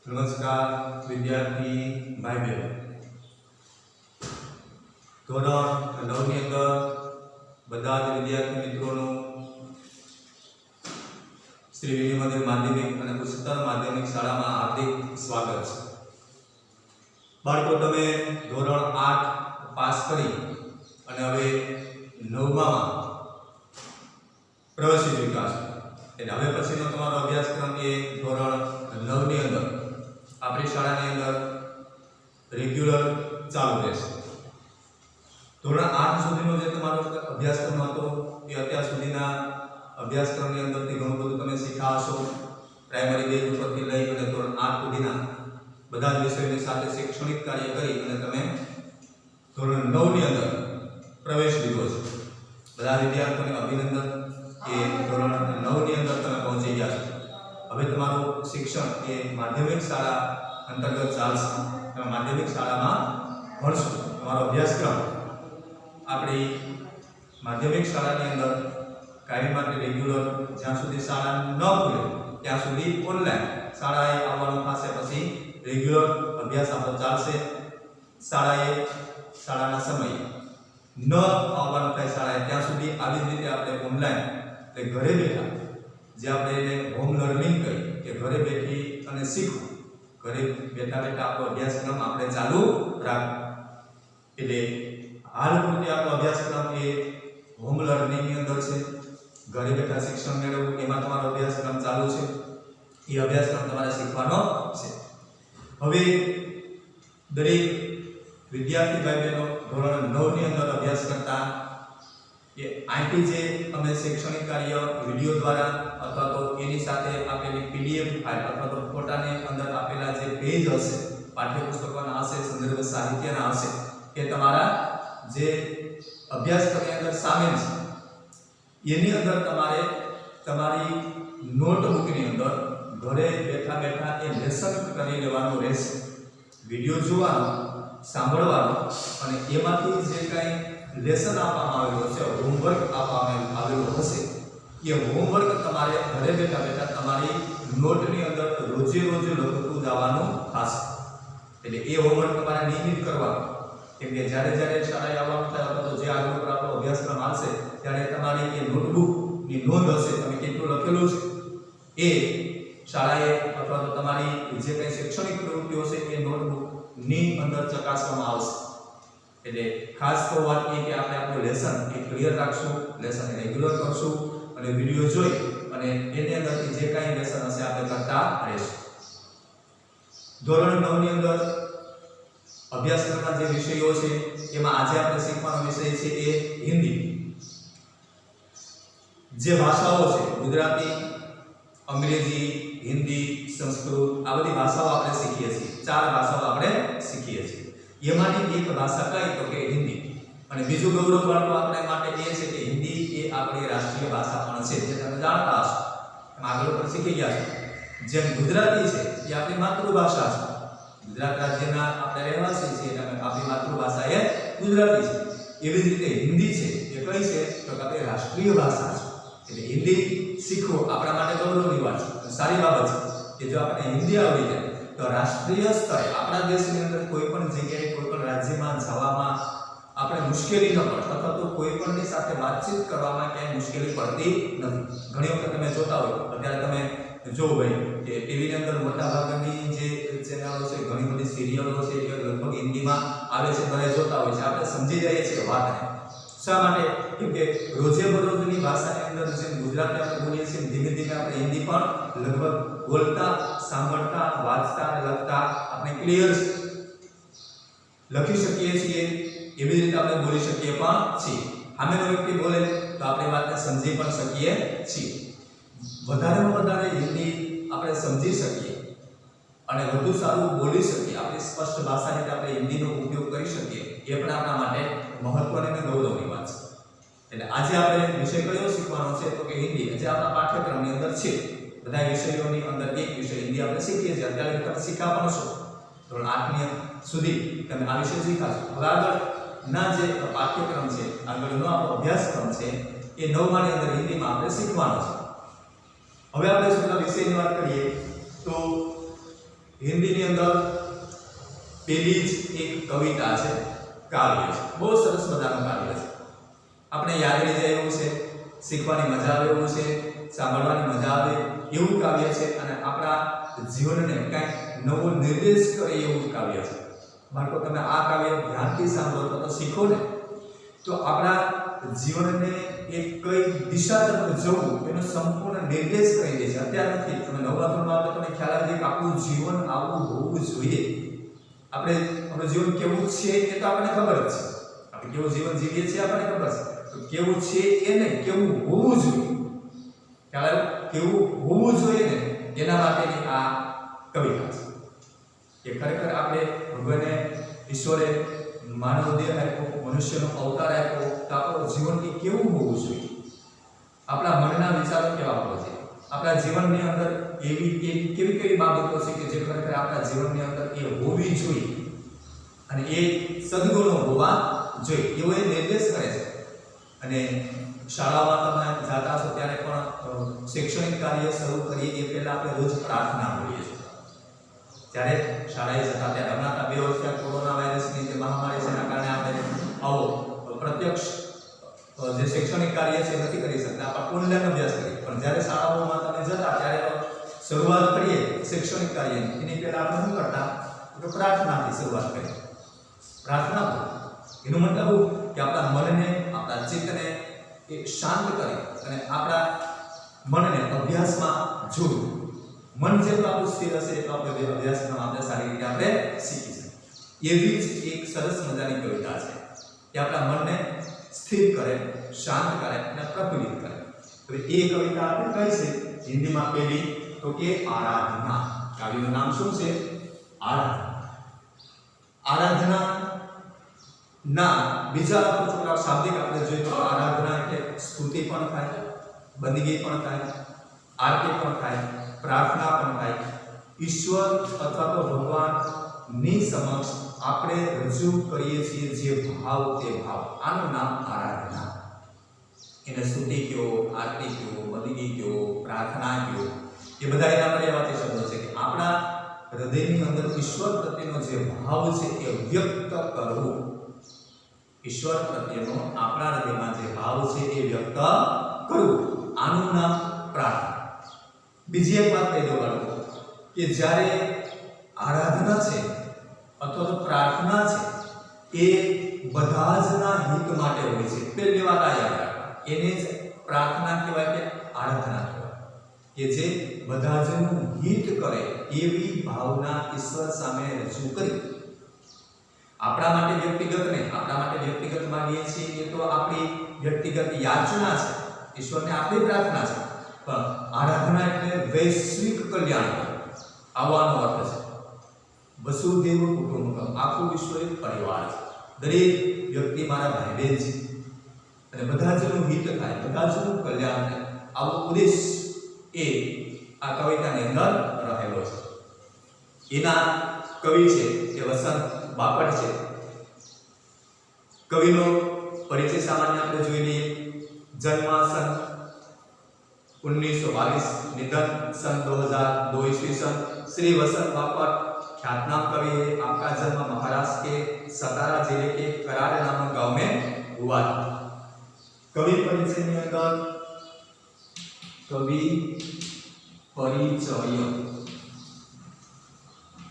नमस्कार विद्यार्थी भाई बहन ધોરણ 9 ની અંદર બધા જ વિદ્યાર્થી મિત્રોનું શ્રી વિજય મંદિર માધ્યમિક અને ઉચ્ચતર માધ્યમિક શાળામાં હાર્દિક સ્વાગત છે। બાળકો તમે ધોરણ 8 પાસ કરી અને હવે 9માં પ્રવેશી ચૂક્યા છો એટલે હવે પછીનો તમારો અભ્યાસક્રમ એ ધોરણ 9 ની અંદર આપણી શાળાની અંદર રેગ્યુલર ચાલુ રહેશે। ધોરણ 8 સુધીનો જે તમારો અભ્યાસક્રમ હતો એ અત્યાર સુધીના અભ્યાસક્રમની અંદરથી ઘણું બધું તમે શીખ્યા હશો। પ્રાઇમરી બેઝ ઉપરથી લઈ અને ધોરણ 8 સુધીના બધા જ વિષયોની સાથે શૈક્ષણિક કાર્ય કરી અને તમે ધોરણ 9 ની અંદર પ્રવેશ લીધો છે। બધા વિદ્યાર્થીઓને અભિનંદન કે ધોરણ 9 ની અંદર તમે પહોંચી ગયા છો। હવે તમારું શિક્ષણ એ માધ્યમિક શાળા અંતર્ગત ચાલશે। તમે માધ્યમિક શાળામાં ભણશો। તમારો અભ્યાસક્રમ આપણી માધ્યમિક શાળાની અંદર કાયમ માટે રેગ્યુલર જ્યાં સુધી શાળા ન ખુલે ત્યાં સુધી ઓનલાઈન શાળાએ આવવાનું થશે। પછી રેગ્યુલર અભ્યાસ આપણો ચાલશે। શાળાના સમયે ન આવવાનું થાય શાળાએ ત્યાં સુધી આવી જ રીતે આપણે ઓનલાઈન એટલે ઘરે બેઠા જે આપણે એને હોમ લર્નિંગ કહીએ કે ઘરે બેઠી અને શીખવું, ઘરે બેઠા બેઠા આપણો અભ્યાસક્રમ આપણે ચાલુ રાખવો। એટલે હાલ પૂરતી આપણો અભ્યાસક્રમ એ હોમ લર્નિંગની અંદર છે। ઘરે બેઠા શિક્ષણ મેળવવું એમાં તમારો અભ્યાસક્રમ ચાલુ છે। એ અભ્યાસક્રમ તમારે શીખવાનો છે। હવે દરેક વિદ્યાર્થી ભાઈ બહેનો ધોરણ 9 ની અંદર અભ્યાસ કરતા એ આઈટી જે અમે શૈક્ષણિક કાર્ય વિડિયો દ્વારા અથવા તો એની સાથે આપેલી પીડીએફ ફાઇલ અથવા તો ફોટાની અંદર આપેલા જે પેજ હશે, પાઠ્યપુસ્તકોના હશે, સંદર્ભ સાહિત્યના હશે કે તમારા જે અભ્યાસક્રમની અંદર સામેલ છે એની અંદર તમારે તમારી નોટબુકની અંદર ઘરે બેઠા બેઠા એ લેસન કરી લેવાનું રહેશે। વિડિયો જોવાનો, સાંભળવાનો અને એમાંથી જે કંઈ લેસન આપવામાં આવેલો છે, હોમવર્ક આપવામાં આવેલો હશે એ હોમવર્ક તમારે ઘરે બેઠા બેઠા તમારી નોટની અંદર રોજે રોજે લખતું જવાનું થશે। એટલે એ હોમવર્ક તમારે નિયમિત કરવાનું, કેમ કે જ્યારે જ્યારે શાળાએ આવવાનું થાય અથવા તો જે આગળ પર આપણો અભ્યાસક્રમ આવશે ત્યારે તમારી એ નોટબુકની નોંધ હશે, તમે કેટલું લખેલું છે એ શાળાએ અથવા તો તમારી જે કંઈ શૈક્ષણિક પ્રવૃત્તિઓ છે એ નોટબુકની અંદર ચકાસવામાં આવશે। એટલે ખાસ તો વાત એ કે આપણે આપણું લેસન એ ક્લિયર રાખશું, લેસન રેગ્યુલર કરશું અને વિડિયો જોઈ અને એની અંદરથી જે કાંઈ લેસન હશે આપણે કરતા રહીશું। ધોરણ 9 ની અંદર અભ્યાસક્રમના જે વિષયો છે એમાં આજે આપણે શીખવાનો વિષય છે એ હિન્દી। જે ભાષાઓ છે ગુજરાતી, અંગ્રેજી, હિન્દી, સંસ્કૃત આ બધી ભાષાઓ આપણે શીખીએ છીએ। 4 ભાષાઓ આપણે શીખીએ છીએ। એમાંની એક ભાષા કઈ તો કે હિન્દી। અને બીજું ગૌરવ બાળકો આપણે માટે એ છે કે હિન્દી એ આપણી રાષ્ટ્રીય ભાષા પણ છે, જે તમે જાણતા હશો, આગળ પર શીખી ગયા છો। જેમ ગુજરાતી છે એ આપણી માતૃભાષા છે, ગુજરાત રાજ્યના આપણે રહેવાસી છીએ એટલે આપણી માતૃભાષા એ ગુજરાતી છે। એવી જ રીતે હિન્દી છે એ કઈ છે તો કે આપણી રાષ્ટ્રીય ભાષા છે। એટલે હિન્દી શીખવું આપણા માટે ગૌરવની વાત છે, સારી બાબત છે કે જો આપણે હિન્દી આવડી જાય તો રાષ્ટ્રીય સ્તરે આપણા દેશની અંદર કોઈ પણ જગ્યાએ કોઈ પણ રાજ્યમાં જવામાં આપણે મુશ્કેલી ન પડે અથવા તો કોઈ પણની સાથે વાતચીત કરવામાં ક્યાંય મુશ્કેલી પડતી નથી। ઘણી વખત તમે જોતા હોય, અત્યારે તમે જો ભાઈ કે ટીવીની અંદર મોટા ભાગની જે ચેનલો છે, ઘણી બધી સિરિયલો છે એ લગભગ હિન્દીમાં આવે છે, બધા જોતા હોય છે, આપણે સમજી જઈએ છીએ વાતને। શા માટે? કેમ કે રોજે બરોજની ભાષાની અંદર જેમ ગુજરાતી આપણે બોલીએ છીએ ધીમે ધીમે આપણે હિન્દી પણ લગભગ બોલતા, સાંભળતા, વાંચતા અને લખતા આપણે ક્લિયર લખી શકીએ છીએ। એવી રીતે આપણે બોલી શકીએ પણ છીએ। સામેનો વ્યક્તિ બોલે તો આપણે વાતને સમજી પણ શકીએ છીએ। વધારેમાં વધારે હિન્દી આપણે સમજી શકીએ અને વધુ સારું બોલી શકીએ, આપણી સ્પષ્ટ ભાષા રીતે આપણે હિન્દીનો ઉપયોગ કરી શકીએ એ પણ આપણા માટે મહત્વની અને ગૌરવની વાત છે। એટલે આજે આપણે વિષય કયો શીખવાનો છે તો કે હિન્દી, જે આપણા પાઠ્યક્રમની અંદર છે। બધા વિષયોની અંદર એક વિષય હિન્દી આપણે શીખીએ છીએ। અત્યારે તમે શીખા પણ છો, ધોરણ 8 સુધી તમે આ વિષય શીખા છો। હવે આગળના જે પાઠ્યક્રમ છે, આગળનો આપણો અભ્યાસક્રમ છે એ 9મા ની અંદર હિન્દીમાં આપણે શીખવાનો છે। હવે આપણે શું વિષયની વાત કરીએ તો हिंदी अंदर पेली ज एक कविता है, काव्य है, बहुत सरस मजानुं काव्य है। आपणे याद रही जाए एवुं छे, शीखवानी मजा आवे एवुं छे, सांभळवानी मजा आवे एवुं काव्य छे अने आपणा जीवनने कंईक नवो निर्देश करे एवुं काव्य छे। बाळको तमे आ काव्य ध्यानथी सांभळो तो शीखो ने तो आपणा जीवनने एक कई दिशा तरफ जवुं एनो संपूर्ण निर्देश करी दे छे। अत्यारथी तमे नवा धोरणमां आवो तो तमने ख्याल आवी जाय के आपणुं जीवन आवुं होवुं जोईए। આપણે આપણું જીવન કેવું છે એ તો આપણને ખબર જ છે, આપણે કેવું જીવન જીવીએ છીએ આપણને ખબર છે, તો કેવું છે એ નહીં, કેવું હોવું જોઈએ, ખ્યાલ આવ્યો? કેવું હોવું જોઈએ ને એના માટેની આ કવિતા છે કે ખરેખર આપણે ભગવાને ઈશ્વરે માનવ દેહ આપ્યો, મનુષ્યનો અવતાર આપ્યો, તો આપણું જીવન એ કેવું હોવું જોઈએ, આપણા મનના વિચારો કેવા હોવા જોઈએ, આપણા જીવનની અંદર એવી કેવી કેવી બાબતો છે કે જે ખરેખર આપણા જીવનની અંદર એ હોવી જોઈએ અને એ સદગુણો હોવા જોઈએ એવો એ નિર્દેશ કરે છે। અને શાળામાં તમે જાતા છો ત્યારે પણ શૈક્ષણિક કાર્ય શરૂ કરીએ એ પહેલા આપણે રોજ પ્રાર્થના કરીએ છીએ। ત્યારે શાળાએ જતા ત્યારે હમણાં 2 વર્ષથી કોરોના વાયરસની જે મહામારી છે એના કારણે આપણે આવો પ્રત્યક્ષ જે શૈક્ષણિક કાર્ય છે નથી કરી શકતા, આપણે ઓનલાઈન અભ્યાસ કરીએ, પણ જ્યારે શાળાઓમાં તમે જતા ત્યારે शुरुआत करिए शैक्षणिक कार्य एनी पहला आपणे शुं करता तो प्रार्थना थी शुरुआत करिए। प्रार्थना एनो मतलब कि आपणा मनने आपणा चित्तने एक शांत करे अने आपणा मनने अभ्यासमां जोड़ो। मन जेटલું આપણું સ્થિર હશે એટલું આપણે અભ્યાસમાં આપણે સારી રીતે આપણે શીખી શકીએ। એવી જ એક સરસ મજાની કવિતા છે કે આપણા મનને સ્થિર કરે, શાંત કરે અને પ્રફુલ્લિત કરે। હવે એ કવિતા આપણે કઈ છે હિન્દીમાં પેલી तो के आराधना। काव्यનું નામ શું છે? આરાધના। આરાધના ના બીજા થોડા શાબ્દિક આપણે જોઈએ તો આરાધના એટલે સ્તુતિ પણ થાય, બંદગી પણ થાય, આરતી પણ થાય, પ્રાર્થના પણ થાય। ઈશ્વર અથવા તો ભગવાનની સમક્ષ આપણે રજૂ કરીએ છીએ જે ભાવ તે ભાવ, આનું નામ આરાધના। એને સ્તુતિ કયો, આરતી કયો, બંદગી કયો, પ્રાર્થના કયો, ये બધા એના પર્યાવાતી શબ્દો છે કે આપણા હૃદયની અંદર ઈશ્વર પ્રત્યેનો જે ભાવ છે એ વ્યક્ત કરવો। ઈશ્વર પ્રત્યેનો આપણા હૃદયમાં જે ભાવ છે એ વ્યક્ત કરવું, આનું નામ પ્રાર્થના। બીજી એક વાત કહી દો બાળકો કે જ્યારે આરાધના છે અથવા તો પ્રાર્થના છે એ બધા જના હિત માટે હોય છે। પહેલી વાત આ યાદ રાખો, એને જ પ્રાર્થના કહેવાય કે આરાધના કહેવાય કે જે બધા જનું હિત કરે એવી ભાવના ઈશ્વર સામે રજૂ કરી। આપણા માટે વ્યક્તિગત નહીં, આપણા માટે વ્યક્તિગત માંગીએ છીએ એ તો આપણી વ્યક્તિગત યાચના છે, ઈશ્વરને આપણી પ્રાર્થના છે, પણ આરાધના એટલે વૈશ્વિક કલ્યાણ આવવાનો અર્થ છે। વસુદેવ કુટુંબકમ, આખું વિશ્વ એક પરિવાર છે, દરેક વ્યક્તિ મારા ભાઈ બહેન છે અને બધા જનું હિત થાય, બધા જનું કલ્યાણ થાય, આવો ઉદ્દેશ એ આ કવિતાની અંદર રહેલો છે। એના કવિ છે કે વસંત બાપટ છે। કવિનો પરિચય સામાન્ય આપણે જોઈ લઈએ। જન્મ સન 1922, निधन सन 2002 ईस्वी सन। श्री वसंत बापट ख्यातनाम कवि है। आपका जन्म महाराष्ट्र के सतारा जिले के कराड़ नामक गांव में हुआ था। कवि परिचय में अंदर कवि परिचय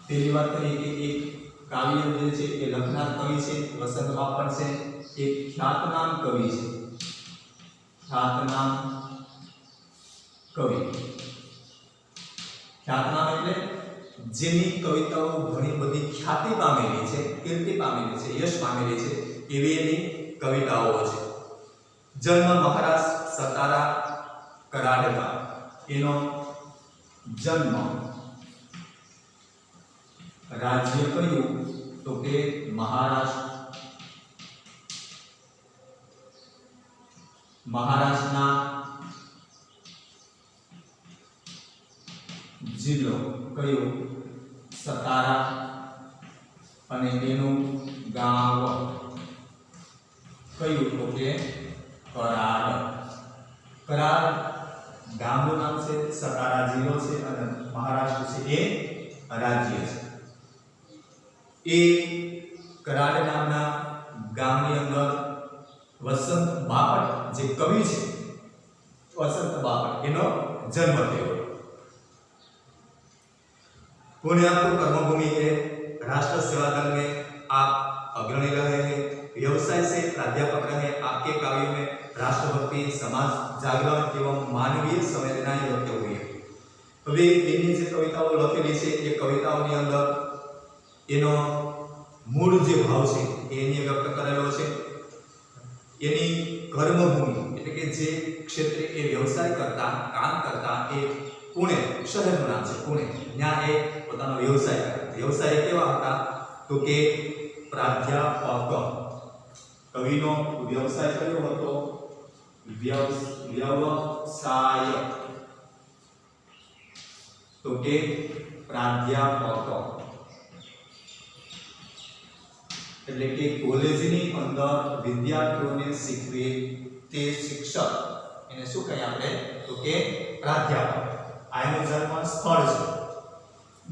पहली बात करिए कि एक काव्य जे छे ए लखनार कवि छे वसंत बापट छे। एक ख्यातनाम कवि छे, ख्यातनाम कवि। ख्यातनाम એટલે જેની કવિતાઓ ઘણી બધી ખ્યાતિ પામેલી છે, કીર્તિ પામેલી છે, યશ પામેલી છે એવી એની કવિતાઓ છે। જન્મ મહારાષ્ટ્ર સતારા કરાડમાં, એનો જન્મ રાજ્ય કયું તો કે મહારાષ્ટ્ર। મહારાષ્ટ્રના જિલ્લો કયો? સતારા અને તેનું ગામ કયું તો કે કરાડ। કરાડ ગામનું નામ છે, સતારા જિલ્લો છે અને મહારાષ્ટ્ર છે એ રાજ્ય છે। એ કરાડ નામના ગામની અંદર વસંત બાપટ જે કવિ છે, वसंत बापट एनो जन्म थयो। पुणे आपको कर्मभूमि है, राष्ट्र सेवा दल में आप अग्रणी रहे हैं, व्यवसाय से प्राध्यापक रहे। आपके काव्यों में राष्ट्रभक्ति, समाज जागरण एवं मानवीय संवेदनाएं व्यक्त हुई है। હવે એની જે કવિતાઓ લખેલી છે એ કવિતાઓની અંદર એનો મૂળ જે ભાવ છે એને વ્યક્ત કરેલો છે। એની કર્મભૂમિ એટલે કે જે ક્ષેત્રે એ વ્યવસાય કરતા કામ કરતા એ પુણે શહેરનું નામ છે પુણે, ત્યાં એ પોતાનો વ્યવસાય કરે। વ્યવસાય કેવા હતા તો કે પ્રાધ્યાપક। કવિનો વ્યવસાય કયો હતો? વ્યવસાય તો કે પ્રાધ્યાપક એટલે કે કોલેજની અંદર વિદ્યાર્થીઓને શીખવે તે શિક્ષક, એને શું કહીએ આપણે તો કે પ્રાધ્યાપક। આનો જન્મ સ્થળ છે,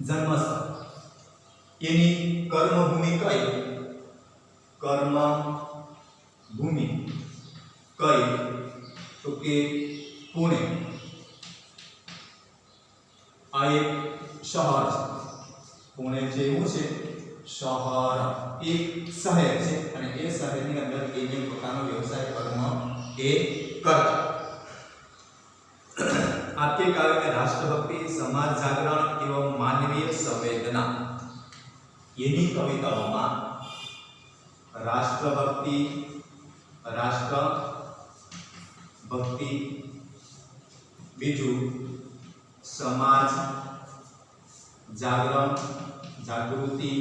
જન્મસ્થળ। એની કર્મભૂમિ કઈ? કર્મભૂમિ કઈ તો કે પુણે। આ એક શહેર છે, પુણે જેવું છે शहर, एक शहर है અને એ શહેરની અંદર એને પોતાનો વ્યવસાય કર્મ એ કરતા। आपके काव्य में राष्ट्रभक्ति, समाज जागरण एवं मानवीय संवेदना, એની કવિતાઓમાં રાષ્ટ્રભક્તિ, બીજું સમાજ જાગરણ, જાગૃતિ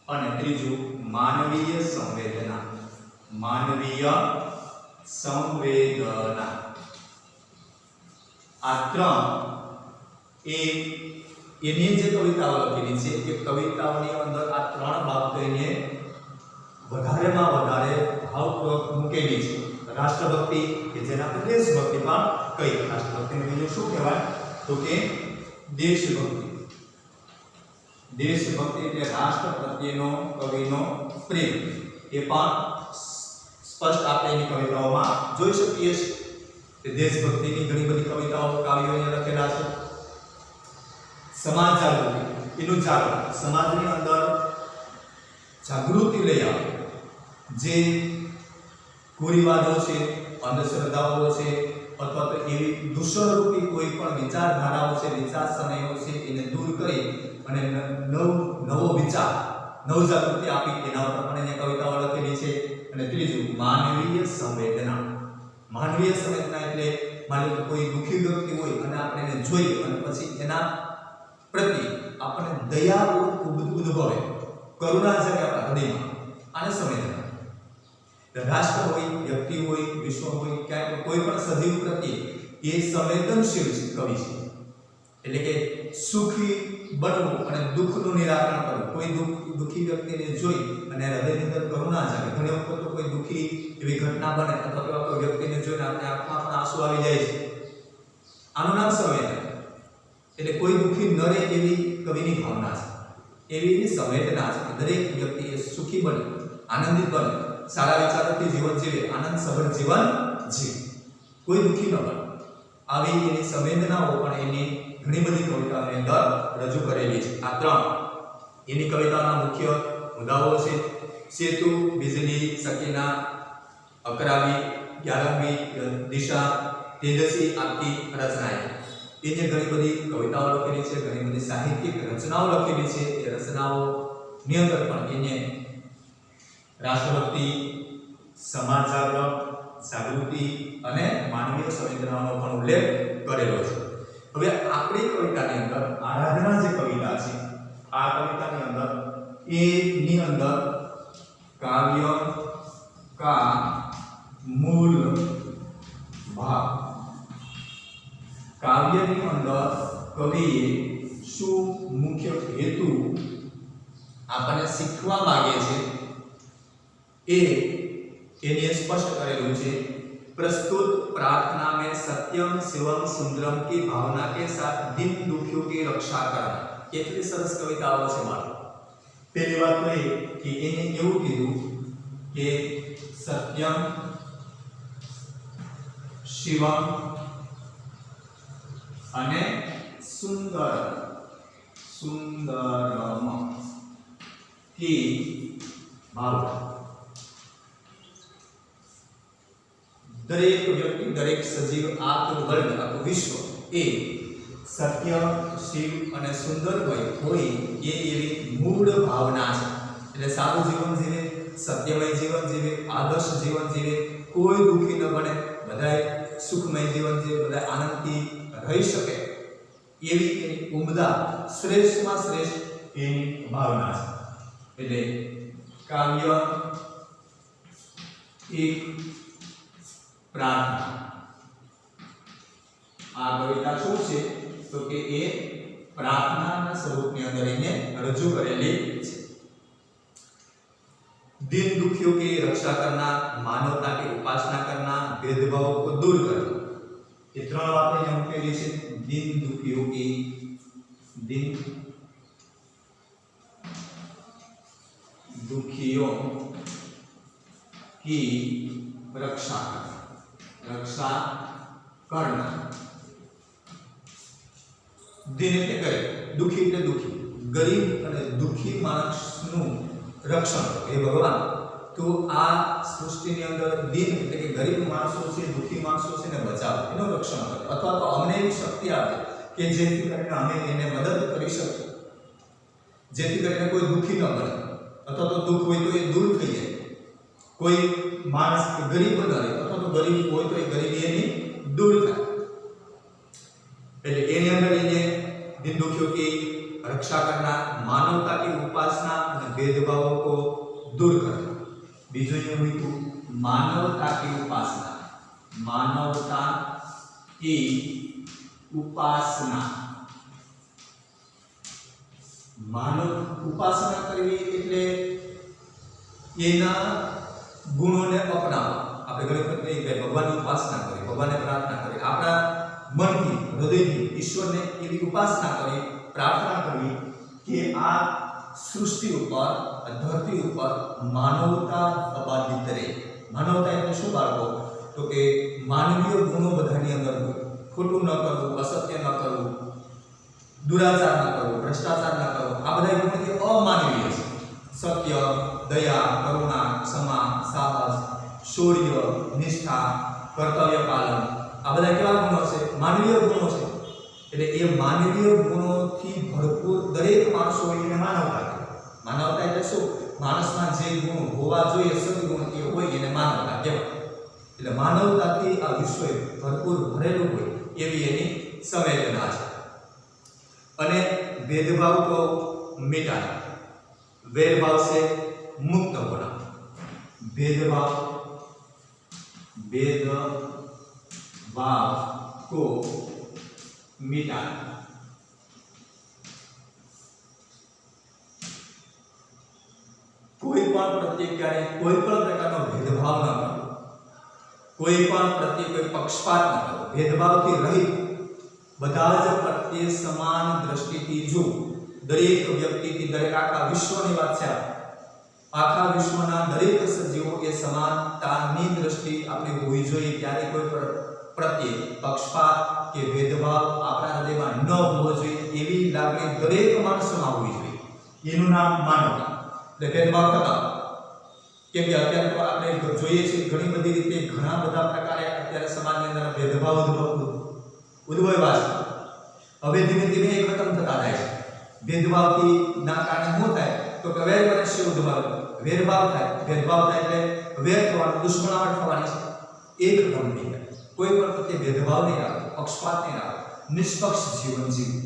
અને ત્રીજું માનવીય સંવેદના, માનવીય સંવેદના। આ ત્રણ એ એની જે કવિતાઓ લખેલી છે એ કવિતાઓની અંદર આ ત્રણ બાબતોને વધારેમાં વધારે ભાવપૂર્વક મૂકેલી છે। રાષ્ટ્રભક્તિ કે જેને આપણે દેશભક્તિ પણ કહીએ। રાષ્ટ્રભક્તિને બીજું શું કહેવાય તો કે દેશભક્તિ। देशभक्ति એટલે રાષ્ટ્ર પ્રત્યેનો કવિનો પ્રેમ, એ પણ સ્પષ્ટ આપણે એની કવિતાઓમાં જોઈ શકીએ છીએ કે દેશભક્તિની ઘણી બધી કવિતાઓ કાવ્યોને લખેલા છે। સમાજ જાગૃતિ, એનું જાગરણ, સમાજની અંદર જાગૃતિ લઈ આવે। જે કુરિવાદો છે, અંધશ્રદ્ધાઓ છે અથવા તો એવી દૂષણરૂપી કોઈ પણ વિચારધારાઓ છે, વિચાર સમયો છે એને દૂર કરી અને નવો વિચાર, નવજાગૃતિ આપી એના ઉપર પણ એને કવિતાઓ લખેલી છે। અને ત્રીજું માનવીય સંવેદના। માનવીય સંવેદના એટલે માની લો કોઈ દુઃખી વ્યક્તિ હોય અને આપણે એને જોઈએ અને પછી એના પ્રત્યે આપણને દયા ઉદ્ભવે, કરુણા જાગે આપણા હૃદયમાં, આને સંવેદના। રાષ્ટ્ર હોય, વ્યક્તિ હોય, વિશ્વ હોય, ક્યાંય કોઈ પણ સજીવ પ્રત્યે એ સંવેદનશીલ કવિ છે। એટલે કે સુખી બનવું અને દુઃખનું નિરાકરણ કરવું। કોઈ દુઃખી વ્યક્તિને જોઈ અને હૃદયની અંદર કરુણા જાગે। ઘણી વખત તો કોઈ દુઃખી એવી ઘટના બને અથવા તો કોઈ વ્યક્તિને જોઈને આપણે આંખમાં પણ આંસુ આવી જાય છે, આનું નામ સંવેદના। એટલે કોઈ દુઃખી ન રહે એવી કવિની ભાવના છે, એવી એની સંવેદના છે। દરેક વ્યક્તિ એ સુખી બને, આનંદિત બને, સારા વિચારોથી જીવન જીવે, આનંદ સભર જીવન જીવે, કોઈ દુઃખી ન બને। આવી એની સંવેદનાઓ પણ એની ઘણી બધી કવિતાઓની અંદર રજૂ કરેલી છે। આ ત્રણ એની કવિતાઓના મુખ્ય મુદ્દાઓ છે: સેતુ, बिजली, सकीना, अकरावी, 11वीं दिशा, तेजस्वी आपकी रचनाएं। એને ઘણી બધી કવિતાઓ લખેલી છે, ઘણી બધી સાહિત્યિક રચનાઓ લખેલી છે। એ રચનાઓની અંદર પણ એને રાષ્ટ્રભક્તિ, સમાજ જાગરણ, જાગૃતિ અને માનવીય સંવેદનાનો પણ ઉલ્લેખ કરેલો છે। હવે આપણી કવિતાની અંદર આરાધના જે કવિતા છે, આ કવિતાની અંદર એની અંદર કાવ્ય કા મૂળ ભાવ, કાવ્યની અંદર કવિએ શું મુખ્ય હેતુ આપણને શીખવા માંગે છે એ એને સ્પષ્ટ કરેલું છે। प्रस्तुत प्रार्थना में सत्यम शिवम सुंदरम की भावना के साथ दीन दुखियों की रक्षा करना। કેટલી સરસ કવિતાઓ છે મારો। પહેલી વાત તો એ કે એને એવું કીધું કે સત્યમ શિવમ અને સુંદરમ की भावना। दरेक व्यक्ति दरेक सजीव आखું વર્લ્ડ આખું વિશ્વ એ સત્ય શિવ અને સુંદરમય હોય એ એવી મૂળ ભાવના છે। એટલે સારું જીવન જીવે, સત્યમય જીવન જીવે, આદર્શ જીવન જીવે, કોઈ દુઃખી ન બને, બધાય સુખમય જીવન જીવે, બધા આનંદથી રહી શકે એવી એની ઉમદા શ્રેષ્ઠમાં શ્રેષ્ઠ એની ભાવના છે। એટલે કાવ્ય એક प्रार्थना। आ कविता શું છે તો કે એ પ્રાર્થનાના સ્વરૂપની અંદર એને રજૂ કરેલી છે। दीन दुखियों की रक्षा करना, मानवता की उपासना करना, भेदभाव को दूर करना, ये त्रण बातें हम कही છે। दीन दुखियों की रक्षा करना। दिन એટલે કરે, દુખી એટલે દુખી, ગરીબ અને દુખી માણસનું રક્ષણ કરો એ ભગવાન। તો આ સૃષ્ટિની અંદર દિન એટલે કે ગરીબ માણસો છે, દુખી માણસો છે ને બચાવો, એનું રક્ષણ કરો, અથવા તો અમને એવી શક્તિ આપે કે જેથી કરીને અમે એને મદદ કરી શકીએ, જેથી કરીને કોઈ દુખી ન બને, અથવા તો દુઃખ હોય તો એ દૂર થઈ જાય, કોઈ मानस गरीब न रहे अथवा तो गरीब हो तो गरीबी एनी दूर थाय। એટલે એની અંદર એને दिन दुखियों की रक्षा करना, मानवता की उपासना और भेदभावों को दूर करना। बीजो ये हुई तो मानवता की उपासना, मानवता की उपासना, मानव उपासना करवी એટલે એના गुणों अपनावा। आप भगवान की उपासना करें, भगवान ने प्रार्थना करें, अपना मन की हृदय की ईश्वर ने एवं उपासना करी, प्रार्थना करी कि आ सृष्टि पर धरती पर मानवता अबाधित रहे। मानवता एटले शुं बाळको तो कि मानवीय गुणों बधानी अंदर होय, खोटुं न करवुं, असत्य न करवुं, दुराचार न करवुं, भ्रष्टाचार न करवुं, आ बधा गुणो जे अमानवीय छे। सत्य, दया, करुणा, क्षमा, साहस, शौर्य, निष्ठा, कर्तव्य पालन, आ बधा केवा गुणो छे? मानवीय गुणो छे। એટલે એ માનવીય ગુણોથી ભરપૂર દરેક માણસ હોય એને માનવતા કહેવાય। માનવતા એટલે શું? માણસમાં જે ગુણ હોવા જોઈએ, સદગુણ એ હોય એને માનવતા કહેવાય। એટલે માનવતાથી આ વિશ્વ ભરપૂર ભરેલું હોય એવી એની સંવેદના છે। અને ભેદભાવ તો મિટાય, भेदभाव से मुक्त होना, भेदभाव को मिटाना। कोई पण प्रत्ये क्यारे कोई पण प्रकारनो भेदभाव न करो, कोई पण प्रत्ये कोई पक्षपात न करो, भेदभाव थी रहित बधा ज प्रत्ये समान दृष्टिथी जो दरेक व्यक्ति की दरेक आखा विश्वनी बात छे। आखा विश्वना दरेक सजीवों के समानतानी दृष्टि आपणे होवी जोईए, त्यारे कोई प्रत्ये पक्षपात के भेदभाव आपणा हृदयमां न होवो जोईए एवी लागणी दरेक माणसोमां होवी जोईए। एनुं नाम मानवता। એટલે भेदभाव થતા કેમ કે અત્યારે તો આપણે જોઈએ છે ઘણી બધી રીતે ઘણા બધા પ્રકારે અત્યારે સમાજની અંદર भेदभाव ઉદ્ભવ્યા છે। હવે ધીમે ધીમે એ ખતમ થતા જાય છે। भेदभाव की ना कारण होता है तो वेर वैरस्य उद्भव, भेदभाव थाय, भेदभाव थाय એટલે વેર થવાનું, દુશ્મનાવટ થવાની છે। એક ખતમ થઈ જાય। કોઈ પણ પ્રત્યે भेदभाव नहीं રાખો, પક્ષપાત नहीं રાખો, નિષ્પક્ષ જીવન જીવો।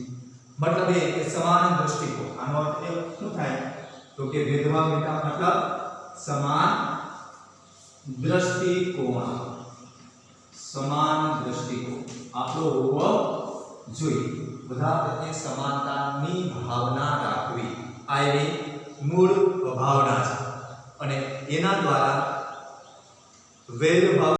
मतलब ये कि समान दृष्टिकोण। આનો અર્થ એ શું થાય तो कि भेदभाव का मतलब समान दृष्टिकोण, समान दृष्टिकोण આપણો હોવો જોઈએ। બધા પ્રત્યે સમાનતાની ભાવના રાખવી આ એની મૂળ ભાવના છે અને એના દ્વારા વેરભાવ